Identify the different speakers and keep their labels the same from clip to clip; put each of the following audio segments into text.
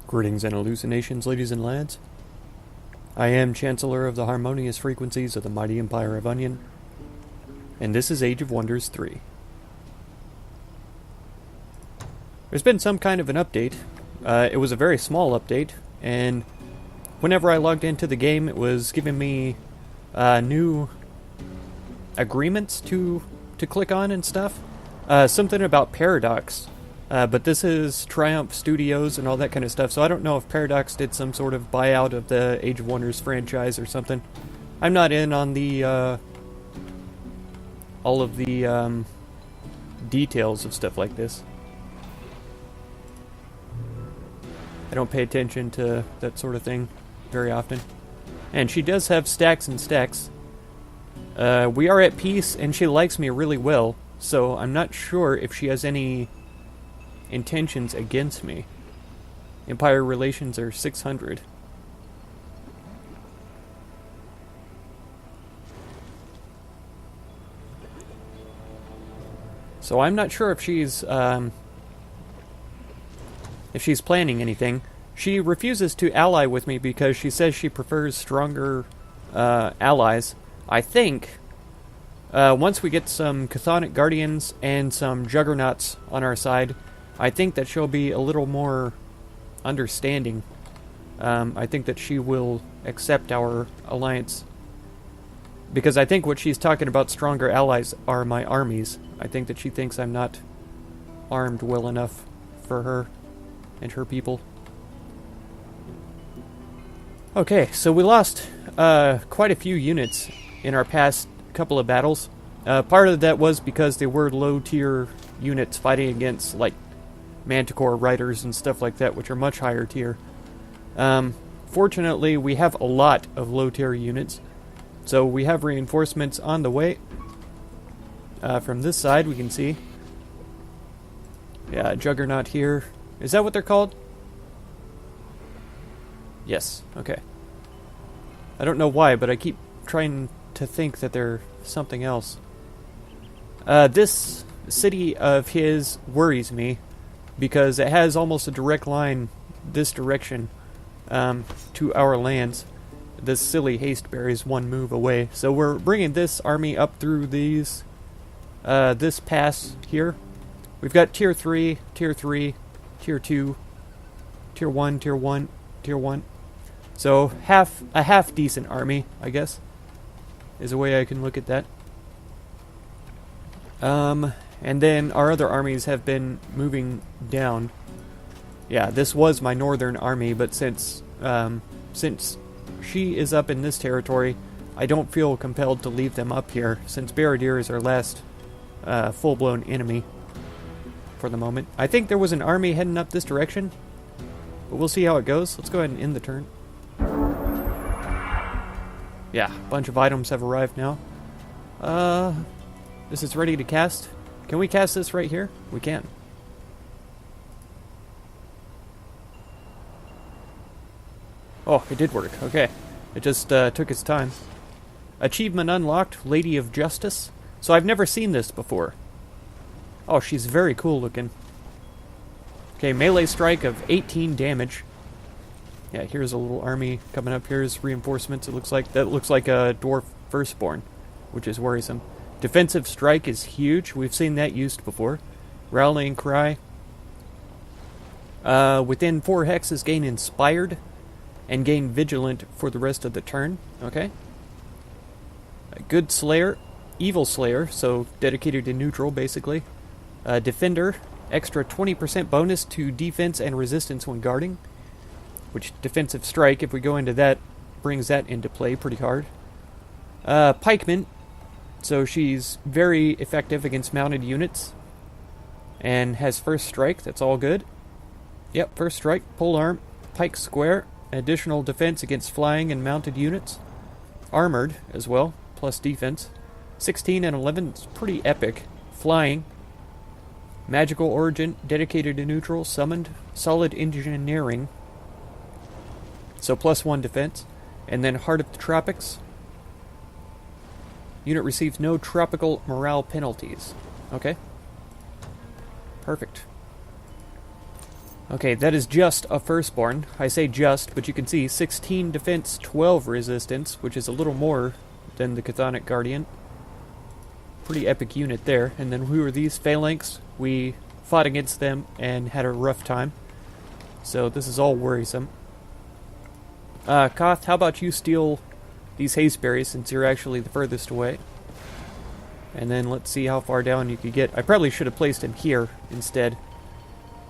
Speaker 1: Greetings and hallucinations, ladies and lads. I am Chancellor of the harmonious frequencies of the mighty Empire of Onion, and this is Age of Wonders 3. There's been some kind of an update. It was a very small update, and whenever I logged into the game, it was giving me new agreements to click on and stuff. Something about Paradox. But this is Triumph Studios and all that kind of stuff, so I don't know if Paradox did some sort of buyout of the Age of Wonders franchise or something. I'm not in on the all of the details of stuff like this. I don't pay attention to that sort of thing very often. And she does have stacks and stacks. We are at peace, and she likes me really well, so I'm not sure if she has any intentions against me. Empire relations are 600. So I'm not sure if she's planning anything. She refuses to ally with me because she says she prefers stronger allies. I think once we get some Chthonic Guardians and some Juggernauts on our side, I think that she'll be a little more understanding. I think that she will accept our alliance. Because I think what she's talking about stronger allies are my armies. I think that she thinks I'm not armed well enough for her and her people. Okay, so we lost quite a few units in our past couple of battles. Part of that was because they were low-tier units fighting against, like, Manticore Riders and stuff like that, which are much higher tier. Fortunately, we have a lot of low-tier units, so we have reinforcements on the way. From this side, we can see. Yeah, Juggernaut here. Is that what they're called? Yes, okay. I don't know why, but I keep trying to think that they're something else. This city of his worries me, because it has almost a direct line this direction to our lands. This silly Hasteberry is one move away. So we're bringing this army up through these, this pass here. We've got Tier 3, Tier 3, Tier 2, Tier 1, Tier 1, Tier 1. So a half decent army, I guess, is a way I can look at that. And then our other armies have been moving down. Yeah, this was my northern army, but since she is up in this territory, I don't feel compelled to leave them up here, since Baradir is our last full-blown enemy for the moment. I think there was an army heading up this direction, but we'll see how it goes. Let's go ahead and end the turn. Yeah, a bunch of items have arrived now. This is ready to cast. Can we cast this right here? We can. Oh, it did work. Okay. It just took its time. Achievement unlocked, Lady of Justice. So I've never seen this before. Oh, she's very cool looking. Okay, melee strike of 18 damage. Yeah, here's a little army coming up. Here's reinforcements. It looks like that looks like a dwarf firstborn, which is worrisome. Defensive strike is huge. We've seen that used before. Rallying cry. Within 4 hexes, gain inspired and gain vigilant for the rest of the turn. Okay. A good slayer, evil slayer, so dedicated to neutral basically. Defender, extra 20% bonus to defense and resistance when guarding. Which defensive strike, if we go into that, brings that into play pretty hard. Pikeman. So she's very effective against mounted units. And has first strike, that's all good. Yep, first strike, pole arm, pike square, additional defense against flying and mounted units. Armored as well, plus defense. 16 and 11, it's pretty epic. Flying. Magical origin, dedicated to neutral, summoned, solid engineering. So +1 defense. And then Heart of the Tropics. Unit receives no tropical morale penalties. Okay. Perfect. Okay, that is just a firstborn. I say just, but you can see 16 defense, 12 resistance, which is a little more than the Chthonic Guardian. Pretty epic unit there. And then who are these? Phalanx. We fought against them and had a rough time. So this is all worrisome. Koth, how about you steal these hasteberries since you're actually the furthest away? And then let's see how far down you could get. I probably should have placed him here instead.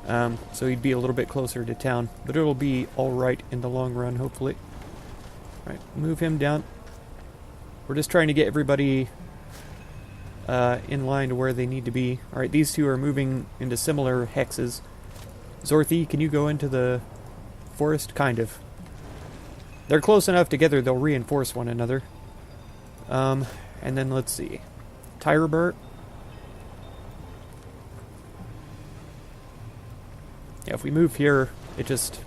Speaker 1: So he'd be a little bit closer to town. But it'll be alright in the long run, hopefully. Alright, move him down. We're just trying to get everybody in line to where they need to be. Alright, these two are moving into similar hexes. Zorthi, can you go into the forest? Kind of. They're close enough together, they'll reinforce one another. And then let's see. Tyrebur. Yeah, if we move here, it just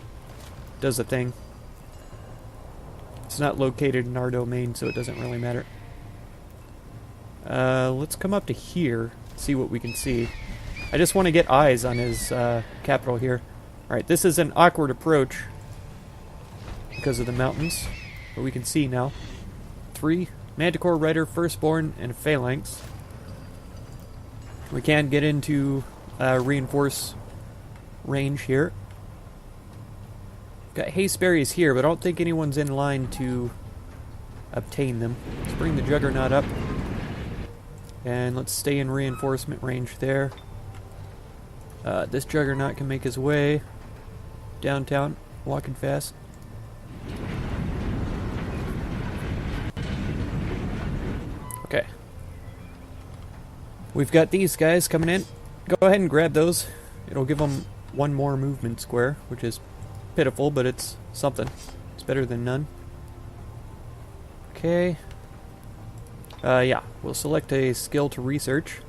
Speaker 1: does a thing. It's not located in our domain, so it doesn't really matter. Let's come up to here, see what we can see. I just want to get eyes on his capital here. Alright, this is an awkward approach because of the mountains, but we can see now. 3 Manticore, Rider, Firstborn, and a Phalanx. We can get into reinforce range here. Got hasteberries here, but I don't think anyone's in line to obtain them. Let's bring the Juggernaut up. And let's stay in reinforcement range there. This Juggernaut can make his way downtown, walking fast. Okay. We've got these guys coming in. Go ahead and grab those. It'll give them one more movement square, which is pitiful, but it's something. It's better than none. Okay. Yeah, we'll select a skill to research.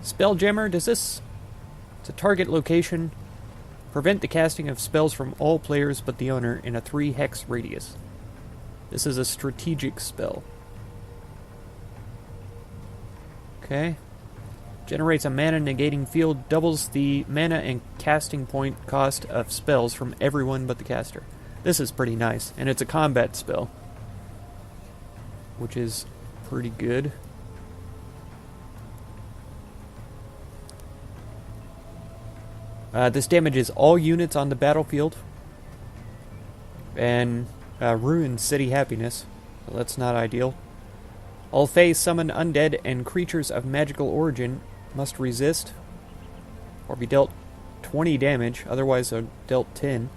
Speaker 1: Spelljammer, does this... It's a target location. Prevent the casting of spells from all players but the owner in a 3-hex radius. This is a strategic spell. Okay. Generates a mana negating field, doubles the mana and casting point cost of spells from everyone but the caster. This is pretty nice, and it's a combat spell, which is pretty good. This damages all units on the battlefield and ruins city happiness, so that's not ideal. All Fae summoned undead and creatures of magical origin must resist or be dealt 20 damage, otherwise are dealt 10.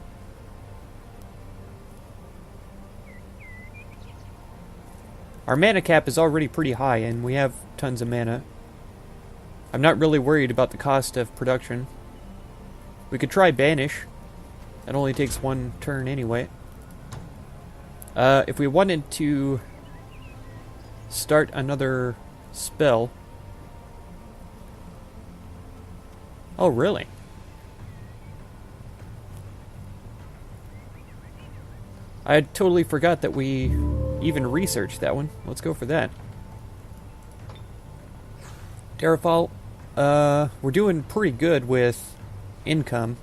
Speaker 1: Our mana cap is already pretty high, and we have tons of mana. I'm not really worried about the cost of production. We could try Banish. That only takes 1 turn anyway. If we wanted to start another spell... Oh, really? I totally forgot that we even researched that one. Let's go for that. Terrafall, we're doing pretty good with income.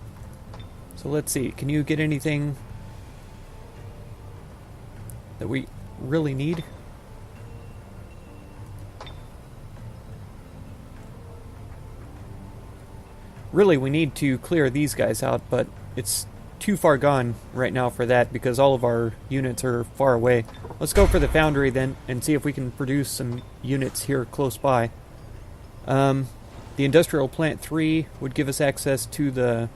Speaker 1: So let's see, can you get anything that we really need? Really, we need to clear these guys out, but it's too far gone right now for that because all of our units are far away. Let's go for the foundry then and see if we can produce some units here close by. The industrial plant 3 would give us access to the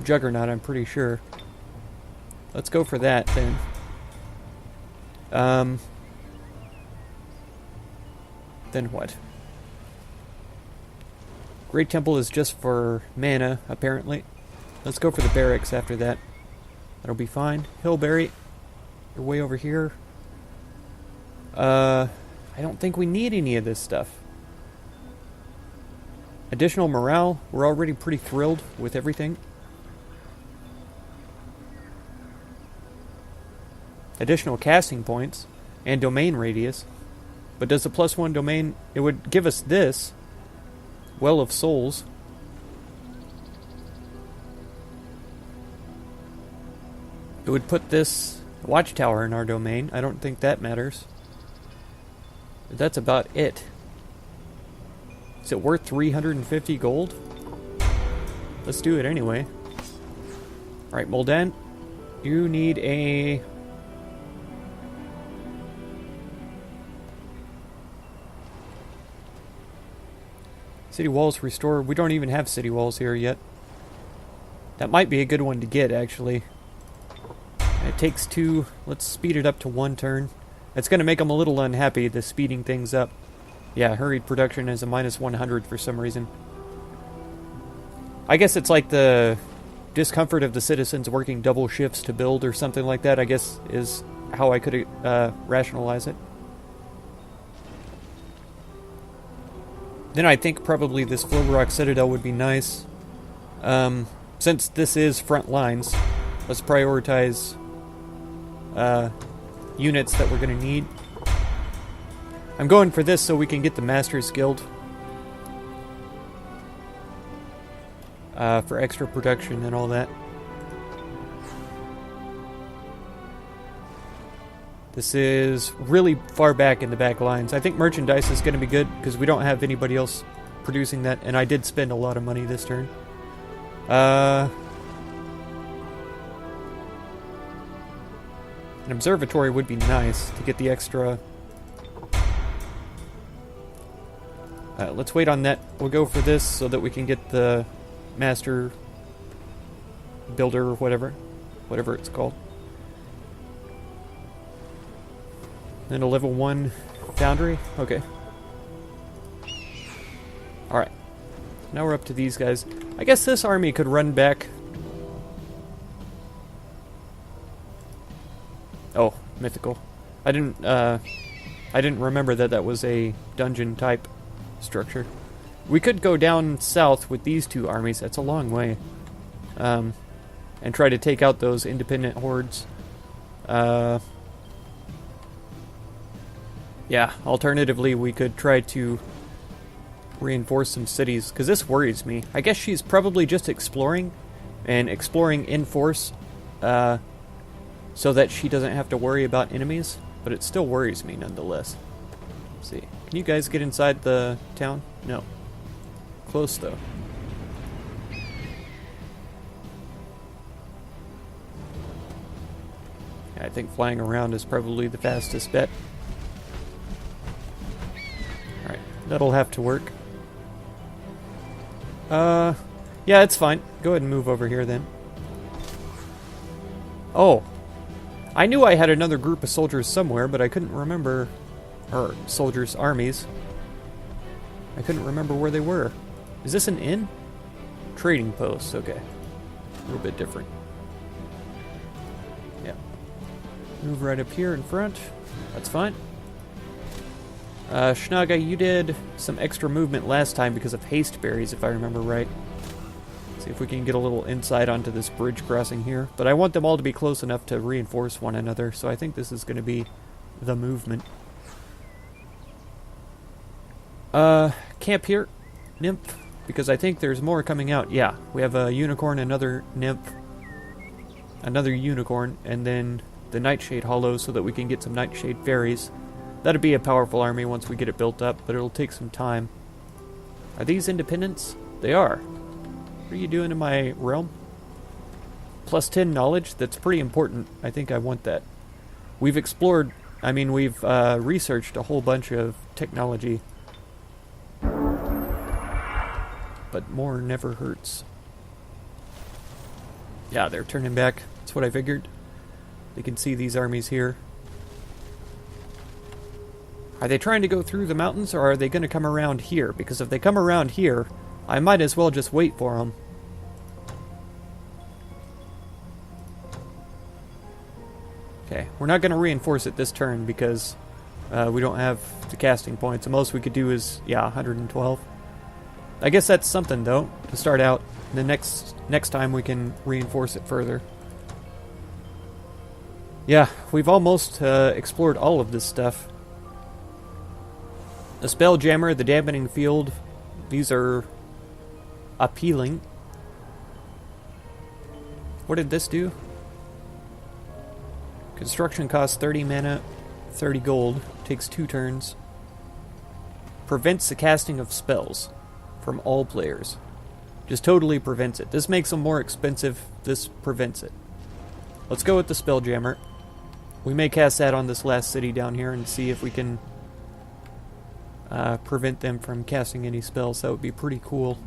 Speaker 1: Juggernaut, I'm pretty sure. Let's go for that then. Then what? Great Temple is just for mana, apparently. Let's go for the barracks after that. That'll be fine. Hillberry, you're way over here. I don't think we need any of this stuff. Additional morale, we're already pretty thrilled with everything. Additional casting points and domain radius. But does the +1 domain... It would give us this. Well of Souls. It would put this watchtower in our domain. I don't think that matters. But that's about it. Is it worth 350 gold? Let's do it anyway. Alright, Moldan. You need a... City walls restored. We don't even have city walls here yet. That might be a good one to get, actually. It takes 2. Let's speed it up to 1 turn. It's going to make them a little unhappy, the speeding things up. Yeah, hurried production is a -100 for some reason. I guess it's like the discomfort of the citizens working double shifts to build or something like that, I guess, is how I could rationalize it. Then I think probably this Floberrock Citadel would be nice. Since this is front lines, let's prioritize units that we're going to need. I'm going for this so we can get the Masters Guild. For extra production and all that. This is really far back in the back lines. I think merchandise is going to be good because we don't have anybody else producing that, and I did spend a lot of money this turn. An observatory would be nice to get the extra... let's wait on that. We'll go for this so that we can get the master builder or whatever it's called. Then a level 1 foundry. Okay. Alright. Now we're up to these guys. I guess this army could run back. Oh, mythical. I didn't remember that that was a dungeon type structure. We could go down south with these 2 armies. That's a long way. And try to take out those independent hordes. Yeah, alternatively, we could try to reinforce some cities, because this worries me. I guess she's probably just exploring, and exploring in force, so that she doesn't have to worry about enemies, but it still worries me nonetheless. Let's see. Can you guys get inside the town? No. Close, though. Yeah, I think flying around is probably the fastest bet. Alright, that'll have to work. Yeah, it's fine. Go ahead and move over here, then. Oh. I knew I had another group of soldiers somewhere, but I couldn't remember... Or, soldiers' armies. I couldn't remember where they were. Is this an inn? Trading post, okay. A little bit different. Yeah. Move right up here in front. That's fine. Schnaga, you did some extra movement last time because of haste berries, if I remember right. See if we can get a little insight onto this bridge crossing here. But I want them all to be close enough to reinforce one another, so I think this is going to be the movement. Camp here, nymph, because I think there's more coming out. Yeah, we have a unicorn, another nymph, another unicorn, and then the Nightshade Hollow so that we can get some Nightshade fairies. That'd be a powerful army once we get it built up, but it'll take some time. Are these independents? They are. What are you doing in my realm? Plus 10 knowledge? That's pretty important. I think I want that. We've explored, we've researched a whole bunch of technology. But more never hurts. Yeah, they're turning back. That's what I figured. They can see these armies here. Are they trying to go through the mountains, or are they going to come around here? Because if they come around here, I might as well just wait for them. Okay, we're not going to reinforce it this turn because we don't have the casting points. The most we could do is, 112. I guess that's something, though, to start out. The next time we can reinforce it further. Yeah, we've almost explored all of this stuff. The Spelljammer, the Dampening Field, these are appealing. What did this do? Construction costs 30 mana, 30 gold, takes 2 turns. Prevents the casting of spells from all players. Just totally prevents it. This makes them more expensive, this prevents it. Let's go with the Spelljammer. We may cast that on this last city down here and see if we can prevent them from casting any spells. That would be pretty cool.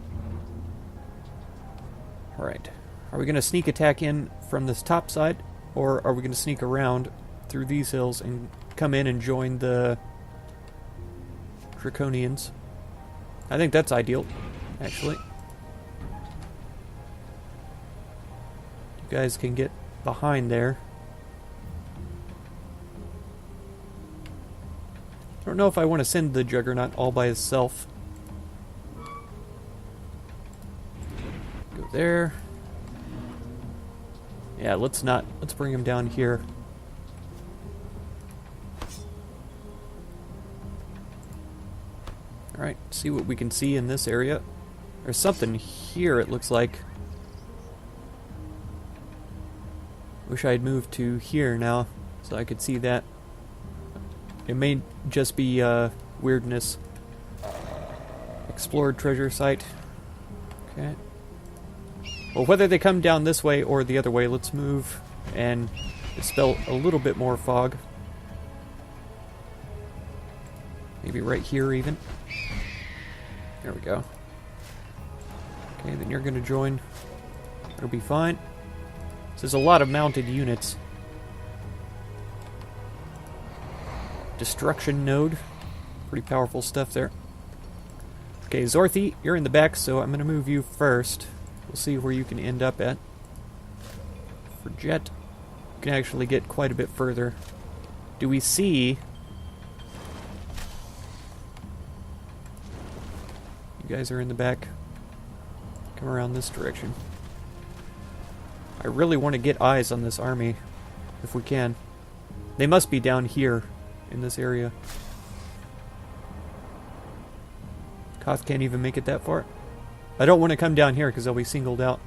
Speaker 1: Alright. Are we going to sneak attack in from this top side? Or are we going to sneak around through these hills and come in and join the Draconians? I think that's ideal, actually. You guys can get behind there. I don't know if I want to send the Juggernaut all by itself. Go there. Yeah, let's not. Let's bring him down here. Alright, see what we can see in this area. There's something here, it looks like. Wish I'd moved to here now, so I could see that. It may just be weirdness. Explored treasure site. Okay. Well, whether they come down this way or the other way, let's move and dispel a little bit more fog. Maybe right here even. There we go. Okay, then you're going to join. It'll be fine. So there's a lot of mounted units. Destruction node. Pretty powerful stuff there. Okay, Zorthi, you're in the back, so I'm going to move you first. We'll see where you can end up at. For Jet, you can actually get quite a bit further. Do we see... You guys are in the back. Come around this direction. I really want to get eyes on this army, if we can. They must be down here, in this area. Koth can't even make it that far. I don't want to come down here because I'll be singled out.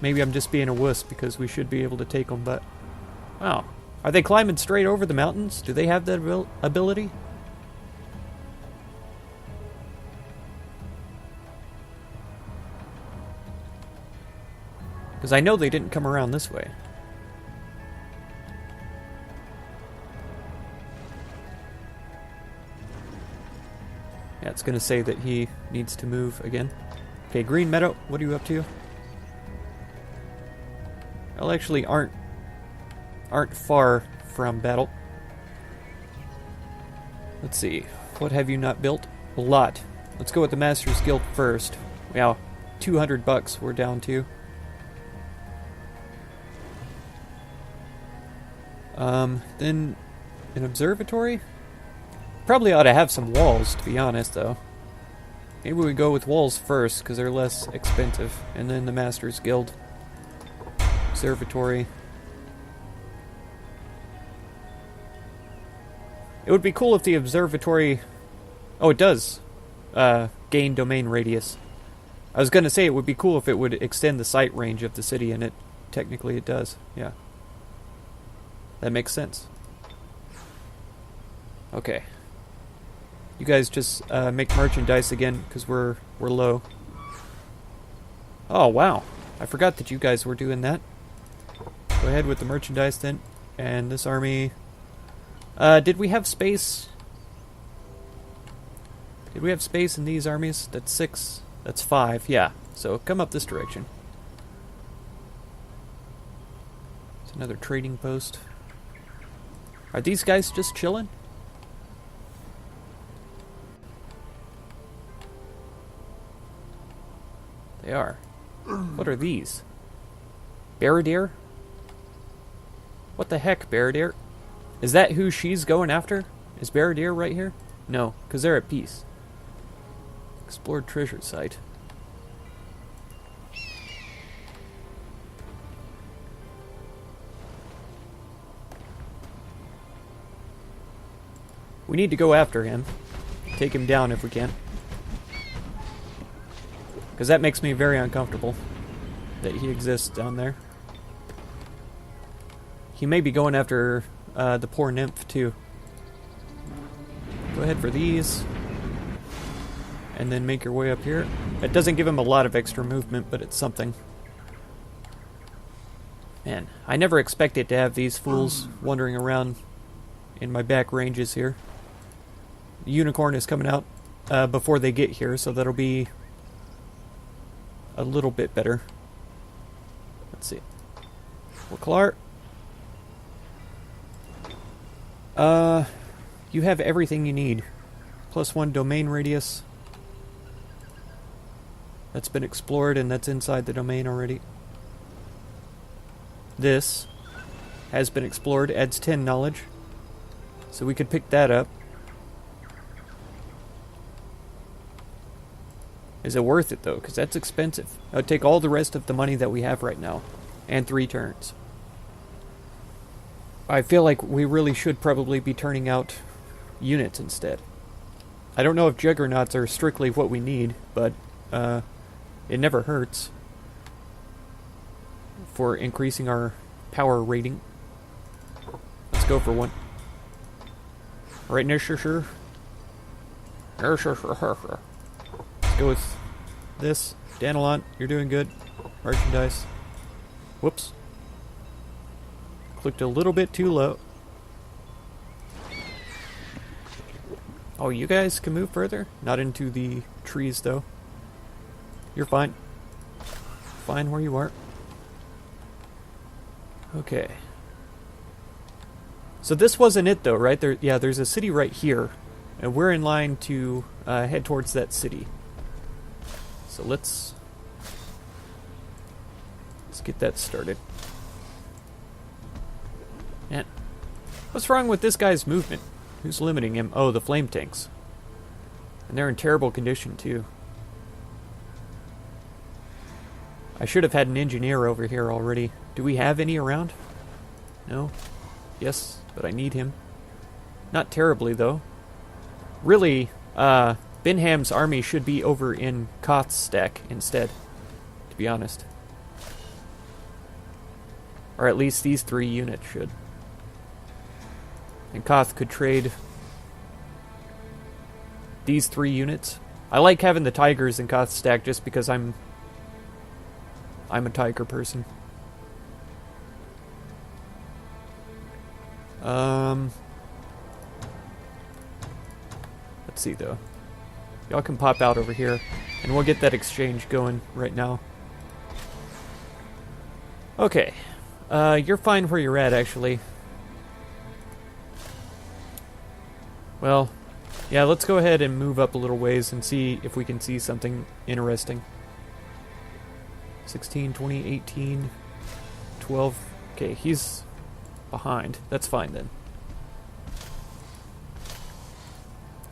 Speaker 1: Maybe I'm just being a wuss because we should be able to take them, but... Wow. Are they climbing straight over the mountains? Do they have that ability? Because I know they didn't come around this way. Yeah, it's going to say that he needs to move again. Okay, Green Meadow, what are you up to? Well, actually aren't far from battle. Let's see. What have you not built? A lot. Let's go with the Master's Guild first. Wow, 200 bucks we're down to. Then an observatory? Probably ought to have some walls, to be honest, though. Maybe we go with walls first, because they're less expensive. And then the Master's Guild. Observatory. It would be cool if the observatory... Oh, it does gain domain radius. I was going to say it would be cool if it would extend the sight range of the city, and technically it does. Yeah. That makes sense. Okay. You guys just make merchandise again, because we're low. Oh, wow. I forgot that you guys were doing that. Go ahead with the merchandise then. And this army... did we have space? Did we have space in these armies? That's 6. That's 5. Yeah. So come up this direction. It's another trading post. Are these guys just chilling? They are. What are these? Baradir? What the heck, Baradir? Is that who she's going after? Is Baradir right here? No, because they're at peace. Explored treasure site. We need to go after him. Take him down if we can. Because that makes me very uncomfortable that he exists down there. He may be going after the poor nymph too. Go ahead for these. And then make your way up here. It doesn't give him a lot of extra movement, but it's something. Man, I never expected to have these fools wandering around in my back ranges here. The unicorn is coming out before they get here, so that'll be a little bit better. Let's see. Clark. You have everything you need. +1 domain radius. That's been explored and that's inside the domain already. This has been explored, adds 10 knowledge. So we could pick that up. Is it worth it though? Because that's expensive. I would take all the rest of the money that we have right now. And 3 turns. I feel like we really should probably be turning out units instead. I don't know if juggernauts are strictly what we need, but it never hurts for increasing our power rating. Let's go for one. Right now, sure. Let's go with this. Danilon, you're doing good. Merchandise. Whoops. Clicked a little bit too low. Oh, you guys can move further? Not into the trees, though. You're fine. Fine where you are. Okay. So this wasn't it, though, right? There's a city right here. And we're in line to head towards that city. So let's get that started. Man, what's wrong with this guy's movement? Who's limiting him? Oh, the flame tanks. And they're in terrible condition, too. I should have had an engineer over here already. Do we have any around? No? Yes, but I need him. Not terribly, though. Really, Benham's army should be over in Koth's stack instead, to be honest. Or at least these 3 units should. And Koth could trade these 3 units. I like having the tigers in Koth's stack just because I'm a tiger person. Let's see though. Y'all can pop out over here and we'll get that exchange going right now. Okay. You're fine where you're at, actually. Well, yeah, let's go ahead and move up a little ways and see if we can see something interesting. 16, 20, 18, 12. Okay, he's behind. That's fine then.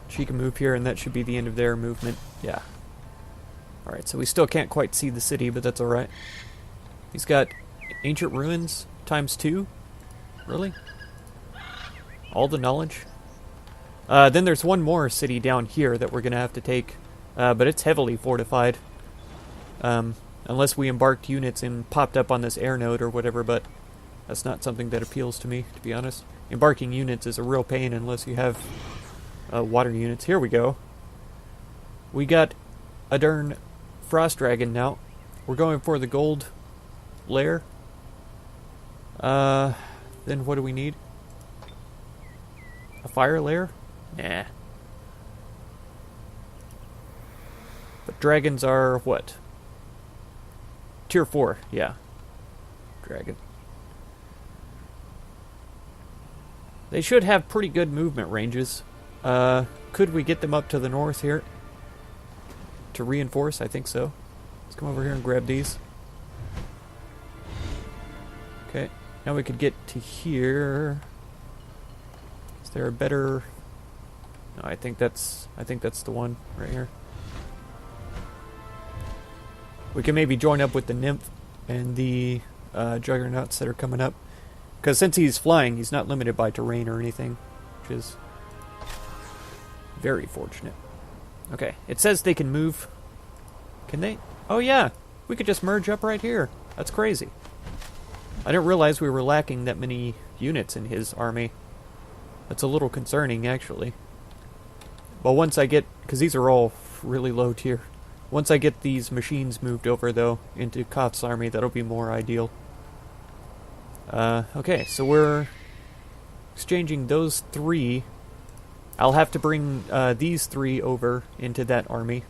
Speaker 1: She can move here and that should be the end of their movement. Yeah. Alright, so we still can't quite see the city, but that's alright. He's got ancient ruins ×2. Really? All the knowledge? Then there's one more city down here that we're going to have to take, but it's heavily fortified. Unless we embarked units and popped up on this air node or whatever, but that's not something that appeals to me, to be honest. Embarking units is a real pain unless you have water units. Here we go. We got a darn frost dragon now. We're going for the gold lair. Then what do we need? A fire lair? Nah. But dragons are what? Tier 4, yeah. Dragon. They should have pretty good movement ranges. Could we get them up to the north here? To reinforce? I think so. Let's come over here and grab these. Okay. Now we could get to here. Is there a better... No, I think that's the one right here. We can maybe join up with the nymph and the juggernauts that are coming up. Because since he's flying, he's not limited by terrain or anything. Which is Very fortunate. Okay, it says they can move. Can they? Oh yeah, we could just merge up right here. That's crazy. I didn't realize we were lacking that many units in his army. That's a little concerning, actually. Well, once I get... because these are all really low tier. Once I get these machines moved over, though, into Koth's army, that'll be more ideal. Okay, so we're exchanging those 3. I'll have to bring these 3 over into that army.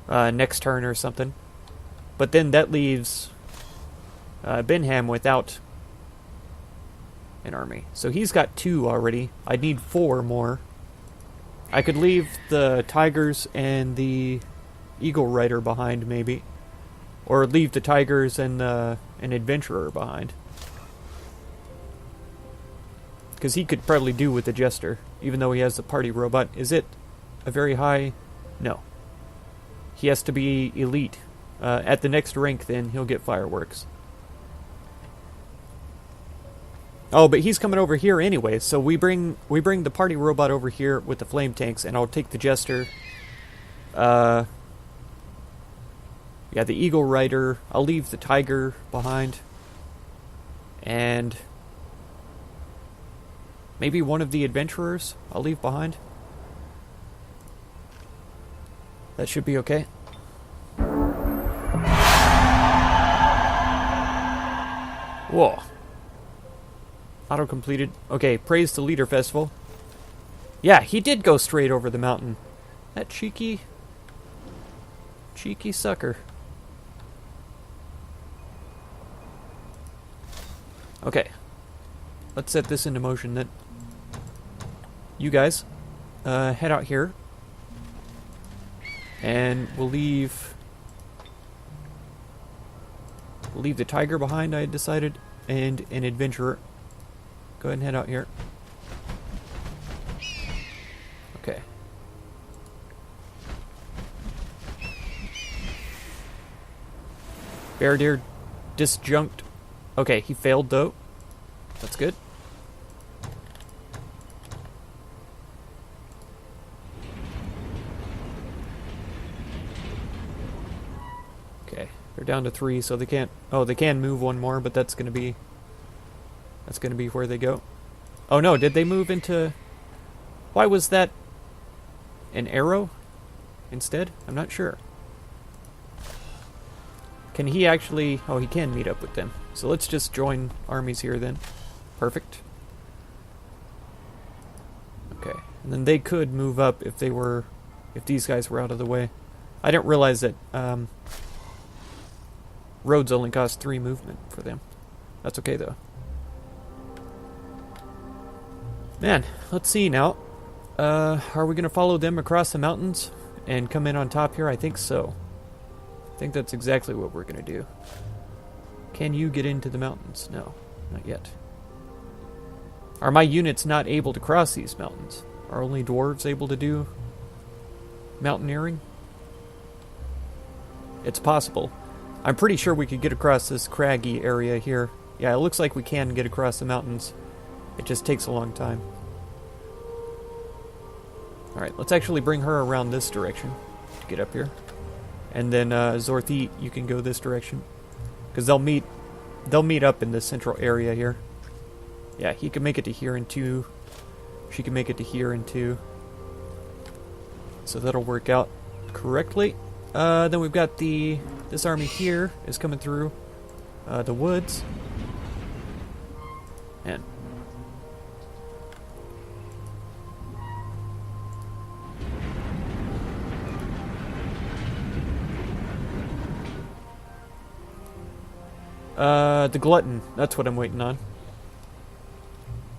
Speaker 1: Next turn or something. But then that leaves Benham without an army. So he's got 2 already. I'd need 4 more. I could leave the Tigers and the Eagle Rider behind, maybe. Or leave the Tigers and an Adventurer behind. Because he could probably do with the Jester, even though he has the party robot. Is it a very high? No. He has to be elite. At the next rank, then, he'll get fireworks. Oh, but he's coming over here anyway, so we bring the party robot over here with the flame tanks, and I'll take the Jester. Yeah, the Eagle Rider. I'll leave the Tiger behind. And maybe one of the Adventurers I'll leave behind. That should be okay. Whoa. Auto completed. Okay, praise the Leader Festival. Yeah, he did go straight over the mountain. That cheeky sucker. Okay. Let's set this into motion then. You guys, head out here. And we'll leave the Tiger behind, I had decided, and an Adventurer. Go ahead and head out here. Okay. Baradir disjunct. Okay, he failed though. That's good. Okay, they're down to 3, so they can't... Oh, they can move 1 more, but that's gonna be where they go. Oh no, did they move into... Why was that an arrow instead? I'm not sure. Can he actually... Oh, he can meet up with them. So let's just join armies here then. Perfect. Okay. And then they could move up if they were... If these guys were out of the way. I didn't realize that roads only cost 3 movement for them. That's okay though. Man, let's see now. Are we going to follow them across the mountains and come in on top here? I think so. I think that's exactly what we're going to do. Can you get into the mountains? No, not yet. Are my units not able to cross these mountains? Are only dwarves able to do mountaineering? It's possible. I'm pretty sure we could get across this craggy area here. Yeah, it looks like we can get across the mountains. It just takes a long time. Alright, let's actually bring her around this direction to get up here. And then Zorthi, you can go this direction. Because they'll meet up in the central area here. Yeah, he can make it to here in 2. She can make it to here in 2. So that'll work out correctly. Then we've got this army here is coming through the woods. And the Glutton, that's what I'm waiting on.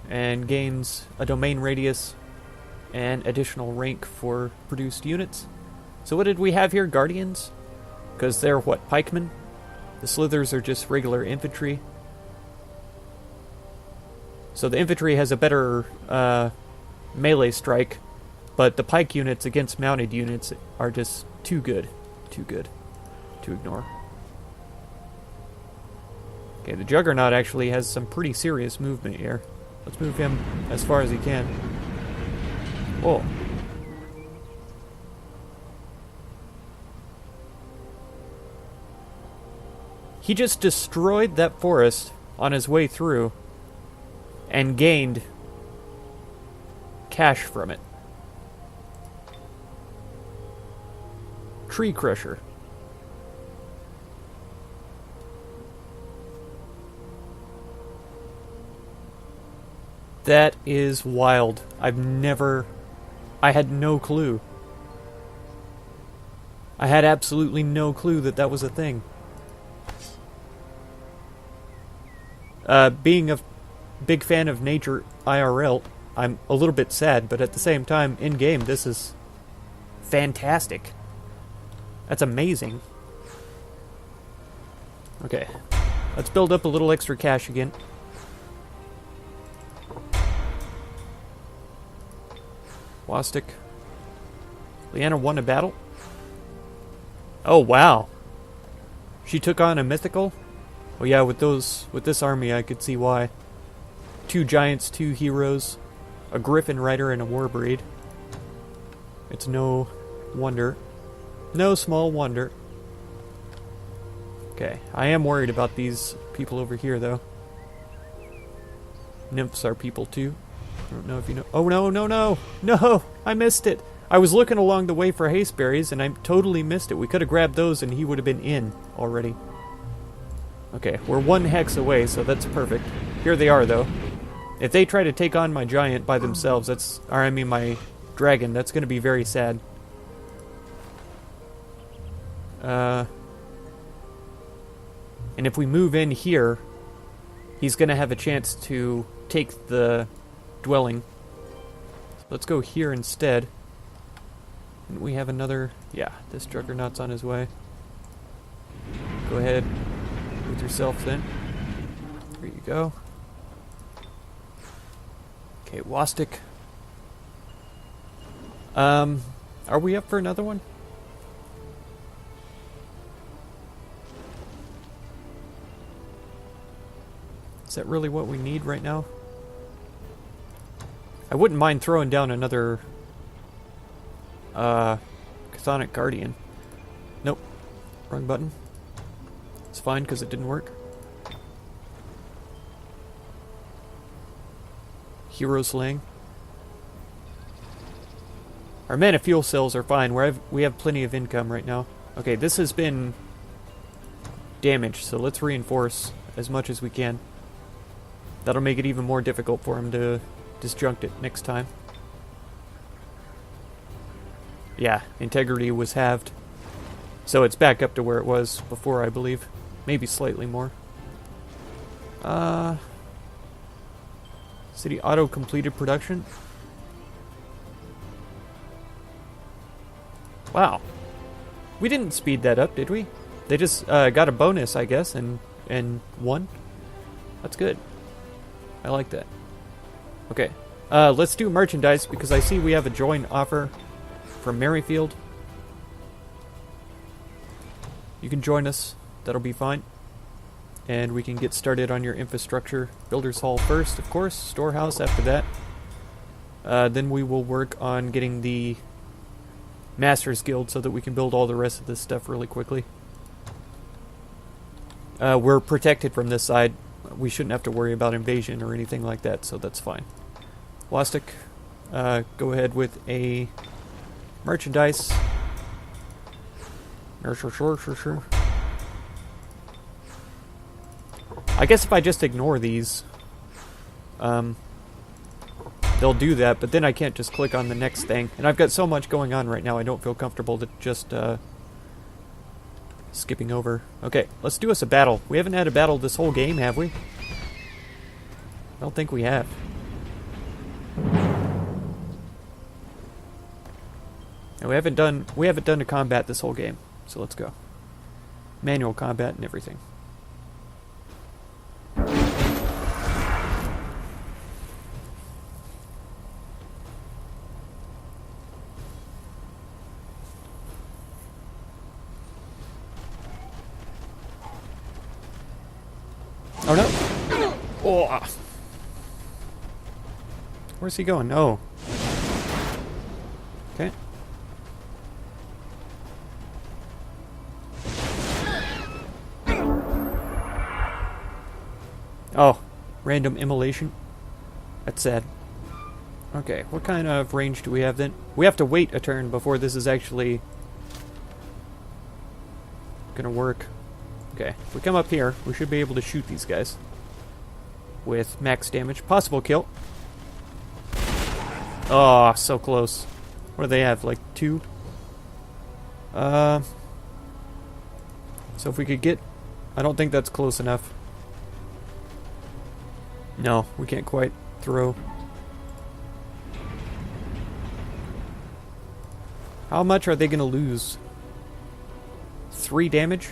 Speaker 1: And gains a domain radius and additional rank for produced units. So what did we have here? Guardians? Because they're what, pikemen? The Slithers are just regular infantry. So the infantry has a better melee strike, but the pike units against mounted units are just too good. Too good to ignore. Okay, the Juggernaut actually has some pretty serious movement here. Let's move him as far as he can. Oh. He just destroyed that forest on his way through and gained cash from it. Tree Crusher. That is wild. I had no clue. I had absolutely no clue that that was a thing. Being a big fan of nature IRL, I'm a little bit sad, but at the same time, in-game, this is fantastic. That's amazing. Okay, let's build up a little extra cash again. Wastic. Leanna won a battle? Oh, wow. She took on a mythical? Oh yeah, with this army I could see why. 2 giants, 2 heroes, a griffin rider, and a warbreed. It's no wonder. No small wonder. Okay, I am worried about these people over here though. Nymphs are people too. I don't know if you know. Oh no, no, no! No! I missed it! I was looking along the way for hasteberries and I totally missed it. We could have grabbed those and he would have been in already. Okay, we're 1 hex away, so that's perfect. Here they are, though. If they try to take on my giant by themselves, my dragon, that's going to be very sad. And if we move in here, he's going to have a chance to take the dwelling. So let's go here instead. And we have another... Yeah, this Juggernaut's on his way. Go ahead. With yourself then. There you go. Okay, Wastic. Are we up for another one? Is that really what we need right now? I wouldn't mind throwing down another Chthonic Guardian. Nope. Wrong button. It's fine because it didn't work. Hero slaying. Our mana fuel cells are fine. We have plenty of income right now. Okay, this has been damaged, so let's reinforce as much as we can. That'll make it even more difficult for him to disjunct it next time. Yeah, integrity was halved. So it's back up to where it was before, I believe. Maybe slightly more. City auto-completed production. Wow. We didn't speed that up, did we? They just got a bonus, I guess, and won. That's good. I like that. Okay. Let's do merchandise, because I see we have a join offer from Merrifield. You can join us. That'll be fine. And we can get started on your infrastructure. Builders Hall first, of course. Storehouse after that. Then we will work on getting the Masters Guild so that we can build all the rest of this stuff really quickly. We're protected from this side. We shouldn't have to worry about invasion or anything like that, so that's fine. Wastic, go ahead with a merchandise. Sure. I guess if I just ignore these, they'll do that, but then I can't just click on the next thing. And I've got so much going on right now, I don't feel comfortable to just skipping over. Okay, let's do us a battle. We haven't had a battle this whole game, have we? I don't think we have. And we haven't done a combat this whole game. So let's go. Manual combat and everything. Oh no! Oh! Where's he going? Oh. Okay. Oh, random immolation. That's sad. Okay, what kind of range do we have then? We have to wait a turn before this is actually gonna work. Okay, if we come up here, we should be able to shoot these guys with max damage. Possible kill. Oh, so close. What do they have, like 2? So if we could get... I don't think that's close enough. No, we can't quite throw. How much are they going to lose? 3 damage?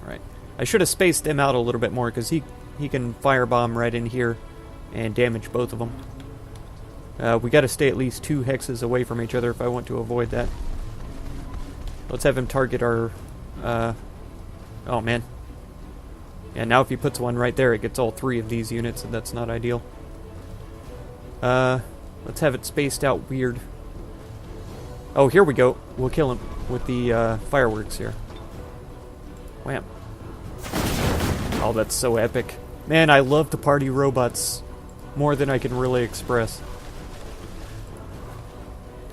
Speaker 1: Alright. I should have spaced them out a little bit more, because he can firebomb right in here and damage both of them. We got to stay at least 2 hexes away from each other if I want to avoid that. Let's have him target our... oh, man. Yeah, now if he puts one right there, it gets all 3 of these units, and that's not ideal. Let's have it spaced out weird. Oh, here we go. We'll kill him with the fireworks here. Wham. Oh, that's so epic. Man, I love the party robots more than I can really express.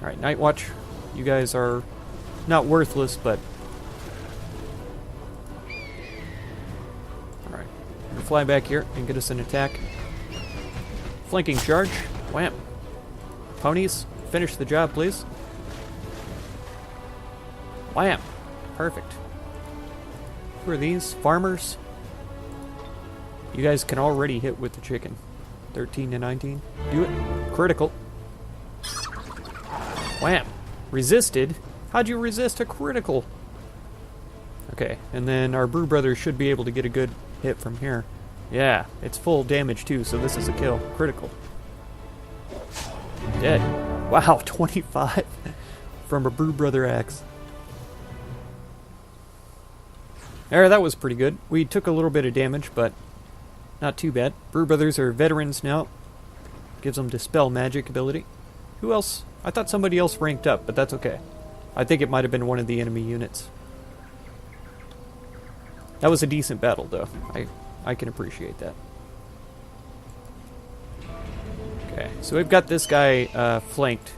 Speaker 1: Alright, Night Watch. You guys are not worthless, but... Alright. We're gonna fly back here and get us an attack. Flanking charge. Wham. Ponies, finish the job, please. Wham. Perfect. Who are these? Farmers? You guys can already hit with the chicken. 13 to 19. Do it. Critical. Wham. Resisted? How'd you resist a critical? Okay, and then our Brew Brothers should be able to get a good hit from here. Yeah, it's full damage too, so this is a kill. Critical. Dead. Wow, 25 from a Brew Brother axe. There, that was pretty good. We took a little bit of damage, but not too bad. Brew Brothers are veterans now. Gives them Dispel Magic ability. Who else? I thought somebody else ranked up, but that's okay. I think it might have been one of the enemy units. That was a decent battle, though. I can appreciate that. Okay, so we've got this guy flanked.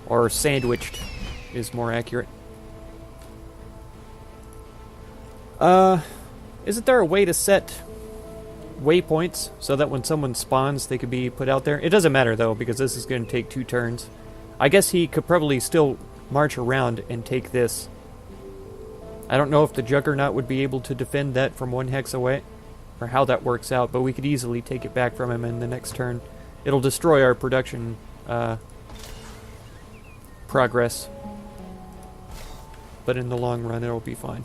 Speaker 1: Or sandwiched is more accurate. Isn't there a way to set waypoints so that when someone spawns they could be put out there? It doesn't matter though, because this is going to take 2 turns. I guess he could probably still march around and take this. I don't know if the Juggernaut would be able to defend that from 1 hex away, or how that works out, but we could easily take it back from him in the next turn. It'll destroy our production progress, but in the long run it'll be fine.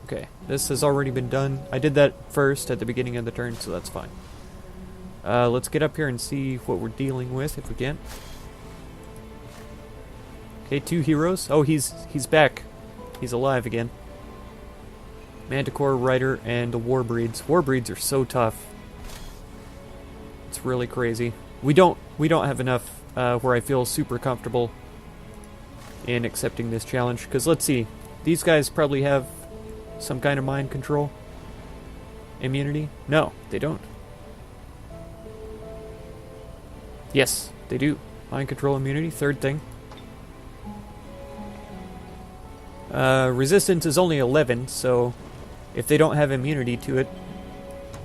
Speaker 1: Okay, this has already been done. I did that first at the beginning of the turn, so that's fine. Let's get up here and see what we're dealing with, if we can. Okay, 2 heroes. Oh, he's back. He's alive again. Manticore, Rider, and the Warbreeds. Warbreeds are so tough. It's really crazy. We don't have enough where I feel super comfortable in accepting this challenge. Because let's see, these guys probably have some kind of mind control immunity. No, they don't. Yes, they do. Mind control immunity, 3rd thing. Resistance is only 11, so if they don't have immunity to it,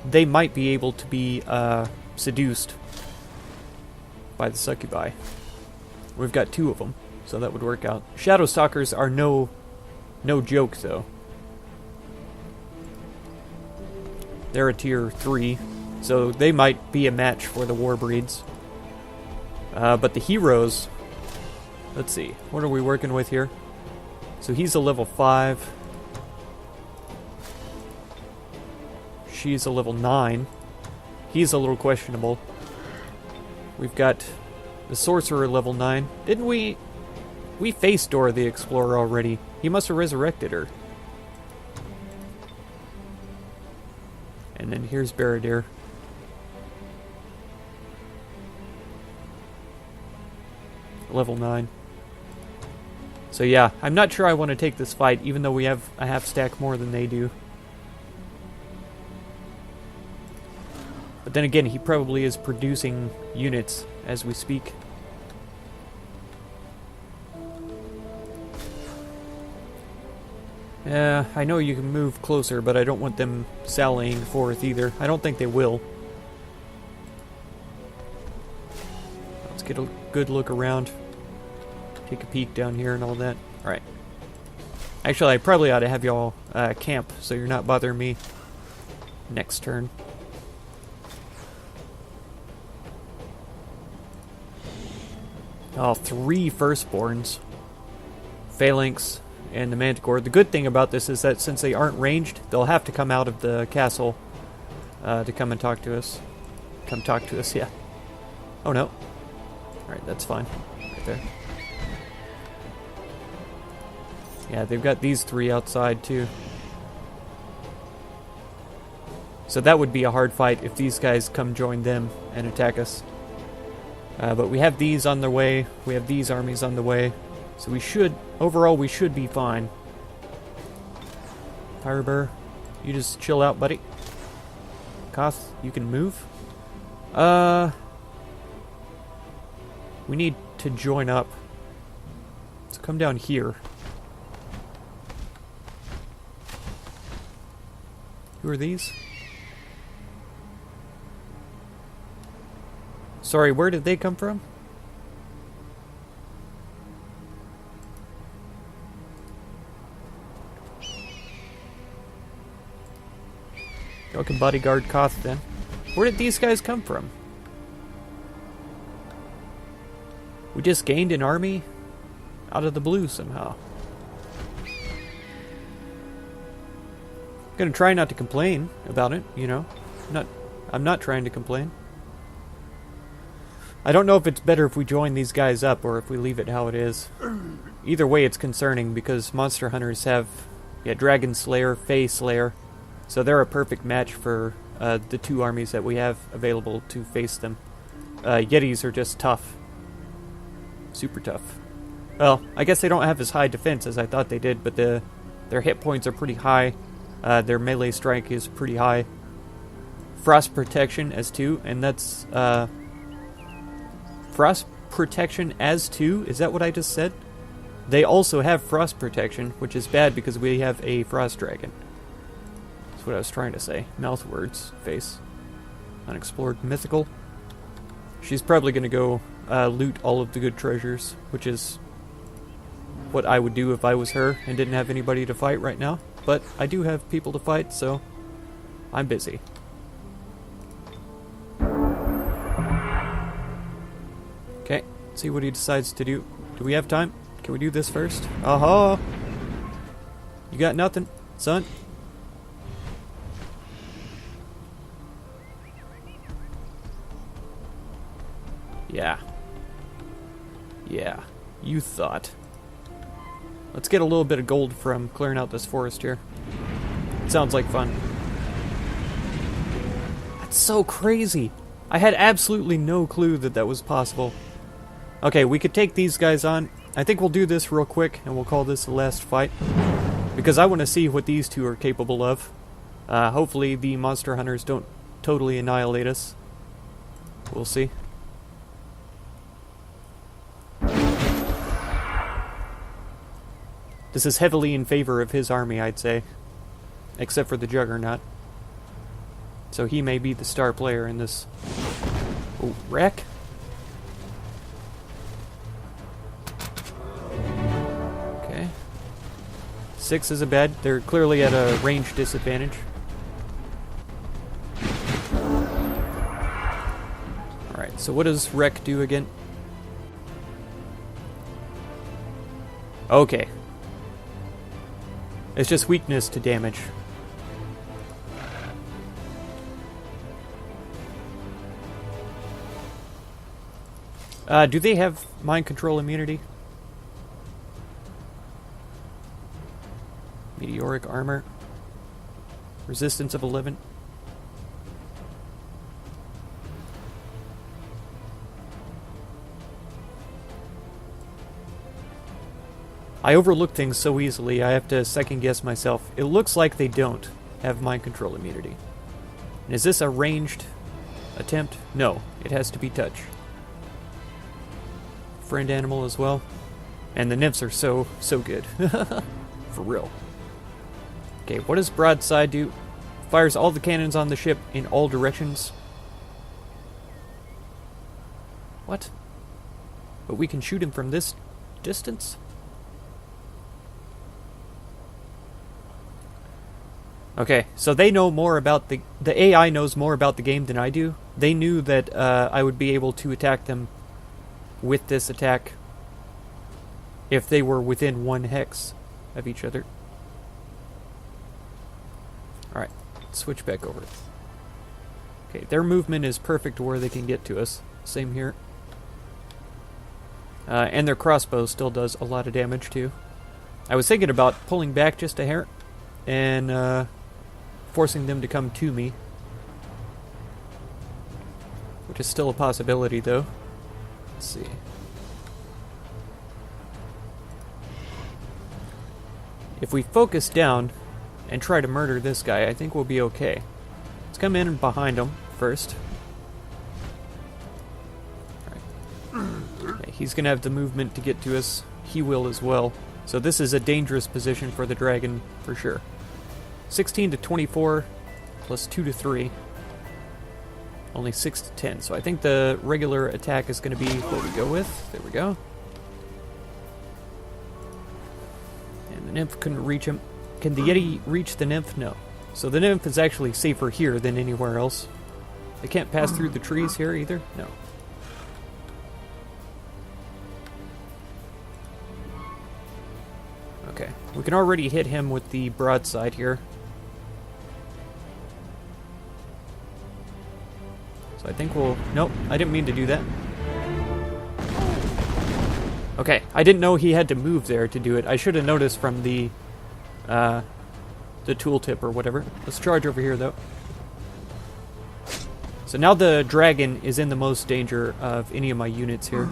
Speaker 1: they might be able to be seduced by the succubi. We've got 2 of them, so that would work out. Shadow Stalkers are no joke, though. They're a tier 3, so they might be a match for the Warbreeds. But the heroes... Let's see, what are we working with here? So he's a level 5. She's a level 9. He's a little questionable. We've got the Sorcerer level 9. Didn't we... We faced Dora the Explorer already. He must have resurrected her. and here's Baradir. Level 9. So yeah, I'm not sure I want to take this fight, even though we have a half stack more than they do. But then again, he probably is producing units as we speak. Yeah, I know you can move closer, but I don't want them sallying forth either. I don't think they will. Let's get a good look around. Take a peek down here and all that. Alright. Actually, I probably ought to have y'all camp, so you're not bothering me next turn. Oh, 3 firstborns. Phalanx and the Manticore. The good thing about this is that since they aren't ranged, they'll have to come out of the castle to come and talk to us. Come talk to us, yeah. Oh no. Alright, that's fine. Right there. Yeah, they've got these 3 outside too. So that would be a hard fight if these guys come join them and attack us. But we have these on their way. We have these armies on the way. So we should, overall, we should be fine. Firebird, you just chill out, buddy. Koth, you can move. We need to join up. So come down here. Who are these? Sorry, where did they come from? Y'all can bodyguard Koth then. Where did these guys come from? We just gained an army out of the blue somehow. Gonna try not to complain about it, you know. I'm not trying to complain. I don't know if it's better if we join these guys up or if we leave it how it is. Either way, it's concerning because monster hunters have, Dragon Slayer, Fae Slayer, so they're a perfect match for the 2 armies that we have available to face them. Yetis are just tough. Super tough. Well, I guess they don't have as high defense as I thought they did, but their hit points are pretty high. Their melee strike is pretty high. Frost protection as 2, and that's frost protection as 2? Is that what I just said? They also have frost protection, which is bad because we have a frost dragon. That's what I was trying to say. Mouth words. Face. Unexplored mythical. She's probably going to go loot all of the good treasures, which is what I would do if I was her and didn't have anybody to fight right now. But I do have people to fight, so I'm busy. Okay, see what he decides to do. Do we have time? Can we do this first? Aha! You got nothing, son? Yeah. Yeah, you thought. Let's get a little bit of gold from clearing out this forest here. It sounds like fun. That's so crazy. I had absolutely no clue that that was possible. Okay, we could take these guys on. I think we'll do this real quick, and we'll call this the last fight. Because I want to see what these 2 are capable of. Hopefully the monster hunters don't totally annihilate us. We'll see. This is heavily in favor of his army, I'd say. Except for the Juggernaut. So he may be the star player in this. Oh, wreck? Okay. 6 isn't bad. They're clearly at a range disadvantage. Alright, so what does wreck do again? Okay. It's just weakness to damage. Do they have mind control immunity? Meteoric armor. Resistance of 11. I overlook things so easily, I have to second guess myself. It looks like they don't have mind control immunity. And is this a ranged attempt? No, it has to be touch. Friend animal as well. And the nymphs are so good. For real. Okay, what does broadside do? Fires all the cannons on the ship in all directions. What? But we can shoot him from this distance? Okay, so they know more about the AI knows more about the game than I do. They knew that I would be able to attack them with this attack if they were within 1 hex of each other. Alright, switch back over. Okay, their movement is perfect to where they can get to us. Same here. And their crossbow still does a lot of damage too. I was thinking about pulling back just a hair and forcing them to come to me, which is still a possibility though. Let's see. If we focus down and try to murder this guy, I think we'll be okay. Let's come in behind him first. Okay, he's going to have the movement to get to us. He will as well. So this is a dangerous position for the dragon for sure. 16 to 24 plus 2 to 3. Only 6 to 10. So I think the regular attack is going to be what we go with. There we go. And the nymph couldn't reach him. Can the Yeti reach the nymph? No. So the nymph is actually safer here than anywhere else. They can't pass through the trees here either? No. Okay. We can already hit him with the broadside here. So I think we'll... Nope, I didn't mean to do that. Okay, I didn't know he had to move there to do it. I should have noticed from the tooltip or whatever. Let's charge over here, though. So now the dragon is in the most danger of any of my units here.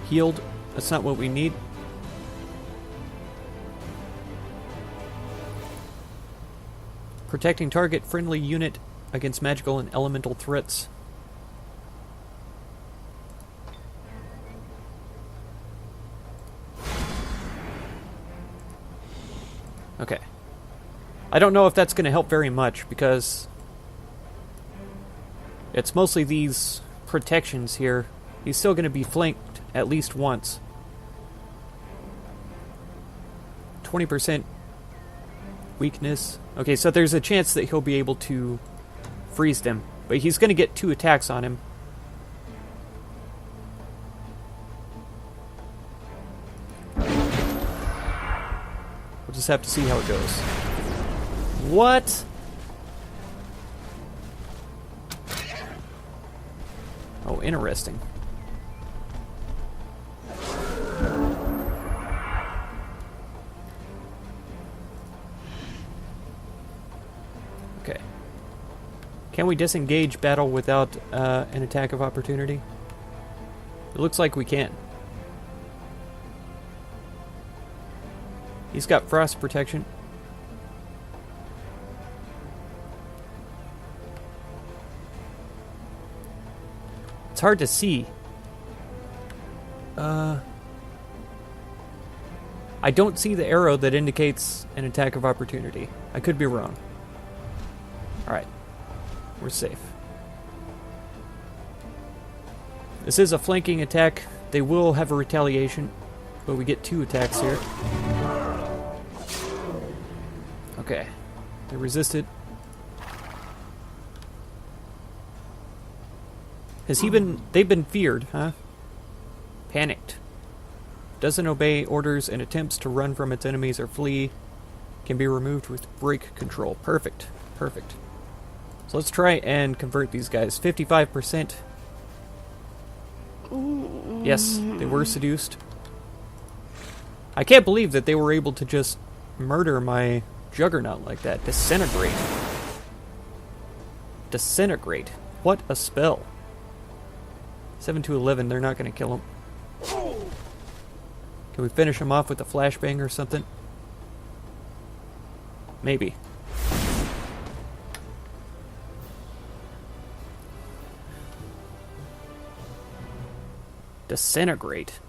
Speaker 1: Healed. That's not what we need. Protecting target friendly unit against magical and elemental threats. Okay. I don't know if that's going to help very much because it's mostly these protections here. He's still going to be flanked at least once. 20% weakness. Okay, so there's a chance that he'll be able to freeze them. But he's going to get 2 attacks on him. We'll just have to see how it goes. What? Oh, interesting. Okay. Can we disengage battle without an attack of opportunity? It looks like we can. He's got frost protection. It's hard to see. I don't see the arrow that indicates an attack of opportunity. I could be wrong. Alright. We're safe. This is a flanking attack. They will have a retaliation, but we get 2 attacks here. Okay. They resisted. They've been feared, huh? Panicked. Doesn't obey orders and attempts to run from its enemies or flee can be removed with break control. Perfect. Perfect. So let's try and convert these guys. 55%. Yes, they were seduced. I can't believe that they were able to just murder my juggernaut like that. Disintegrate. Disintegrate. What a spell. 7 to 11, they're not going to kill him. Can we finish him off with a flashbang or something? Maybe. Disintegrate.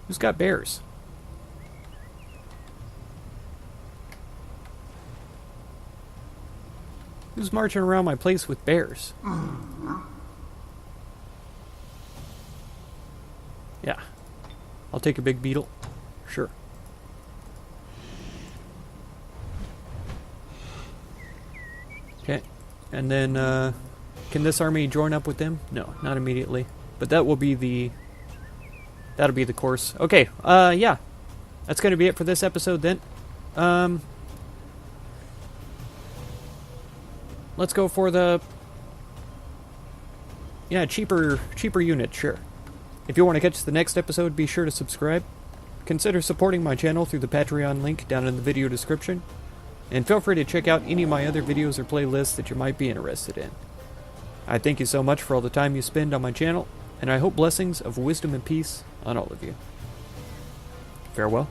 Speaker 1: Who's got bears? Who's marching around my place with bears? Yeah. I'll take a big beetle. Sure. Okay. And then, can this army join up with them? No, not immediately. But that will be the... That'll be the course. Okay, yeah. That's going to be it for this episode then. Let's go for the... Yeah, cheaper unit, sure. If you want to catch the next episode, be sure to subscribe. Consider supporting my channel through the Patreon link down in the video description. And feel free to check out any of my other videos or playlists that you might be interested in. I thank you so much for all the time you spend on my channel, and I hope blessings of wisdom and peace on all of you. Farewell.